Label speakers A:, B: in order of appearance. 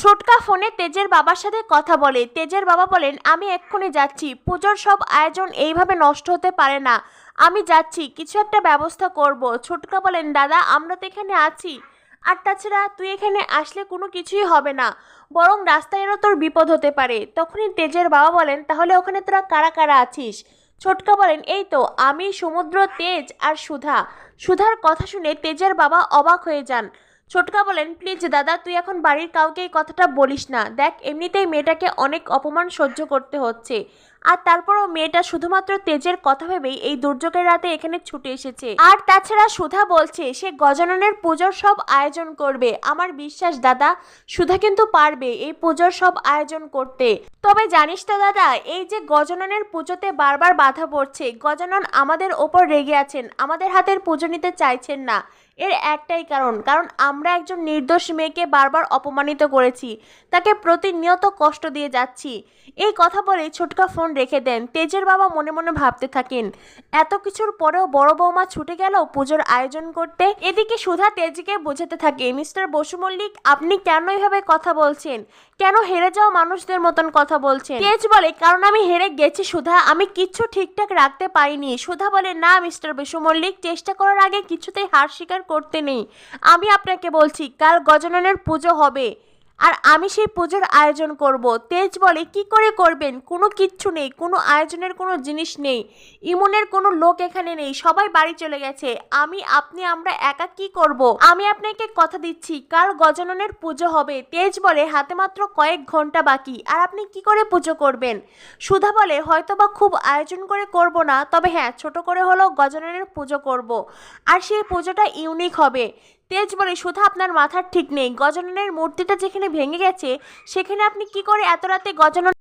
A: ছোটকা ফোনে তেজের বাবার সাথে কথা বলে। তেজের বাবা বলেন, আমি এক্ষুনি যাচ্ছি, পুজোর সব আয়োজন এইভাবে নষ্ট হতে পারে না, আমি যাচ্ছি, কিছু একটা ব্যবস্থা করব। ছোটকা বলেন, দাদা আমরা তো এখানে আছি, আর তাছাড়া তুই এখানে আসলে কোনো কিছুই হবে না, বরং রাস্তায় এরও তোর বিপদ হতে পারে। তখনই তেজের বাবা বলেন, তাহলে ওখানে তোরা কারা কারা আছিস? ছোটকা বলেন, এই তো আমি, সমুদ্র, তেজ আর সুধা। সুধার কথা শুনে তেজের বাবা অবাক হয়ে যান। ছোটকা বলেন, প্লিজ দাদা তুই এখন বাড়ির কাউকে এই কথাটা বলিস না, দেখ এমনিতেই মেয়েটাকে অনেক অপমান সহ্য করতে হচ্ছে, আর তারপরও মেয়েটা শুধুমাত্র তেজের কথা ভেবেই এই দুর্যোগের রাতে এখানে ছুটে এসেছে। আর তাছাড়া সুধা বলছে সে গজাননের পুজোর সব আয়োজন করবে। আমার বিশ্বাস দাদা, সুধা কিন্তু পারবে এই পুজোর সব আয়োজন করতে। তবে জানিস তো দাদা, এই যে গজাননের পুজোতে বারবার বাধা পড়ছে, গজানন আমাদের ওপর রেগে আছেন, আমাদের হাতের পুজো নিতে চাইছেন না। এর একটাই কারণ, কারণ আমরা একজন নির্দোষ মেয়েকে বারবার অপমানিত করেছি, তাকে প্রতিনিয়ত কষ্ট দিয়ে যাচ্ছি। এই কথা বলে ছোটকা ফোন রেখে দেন। তেজের বাবা মনে মনে ভাবতে থাকেন, এত কিছুর পরেও বড় বৌমা ছুটে গেল পুজোর আয়োজন করতে। এদিকে সুধা তেজকে বোঝাতে থাকে, মিস্টার বসু মল্লিক আপনি কেন এইভাবে কথা বলছেন, কেন হেরে যাওয়া মানুষদের মতন কথা বলছেন? তেজ বলে, কারণ আমি হেরে গেছি সুধা, আমি কিচ্ছু ঠিকঠাক রাখতে পারিনি। সুধা বলে, না মিস্টার বসু মল্লিক, চেষ্টা করার আগে কিছুতেই হার স্বীকার করতে নেই। আমি আপনাকে বলছি, কাল গজাননের পুজো হবে, আর আমি সেই পুজোর আয়োজন করব। তেজ বলে, কি করে করবেন? কোনো কিচ্ছু নেই, কোনো আয়োজনের কোনো জিনিস নেই, ইমনের কোনো লোক এখানে নেই, সবাই বাড়ি চলে গেছে, আমি আপনি আমরা একা কি করব? আমি আপনাকে কথা দিচ্ছি কাল গজাননের পুজো হবে। তেজ বলে, হাতে মাত্র কয়েক ঘন্টা বাকি, আর আপনি কি করে পুজো করবেন? সুধা বলে, হয়তোবা খুব আয়োজন করে করব না, তবে হ্যাঁ ছোট করে হলেও গজাননের পুজো করব, আর সেই পুজোটা ইউনিক হবে। তেজ বলে, সুধা আপনার মাথার ঠিক নেই, গজাননের মূর্তিটা যেখানে ভেঙে গেছে সেখানে আপনি কি করে এত রাতে গজানন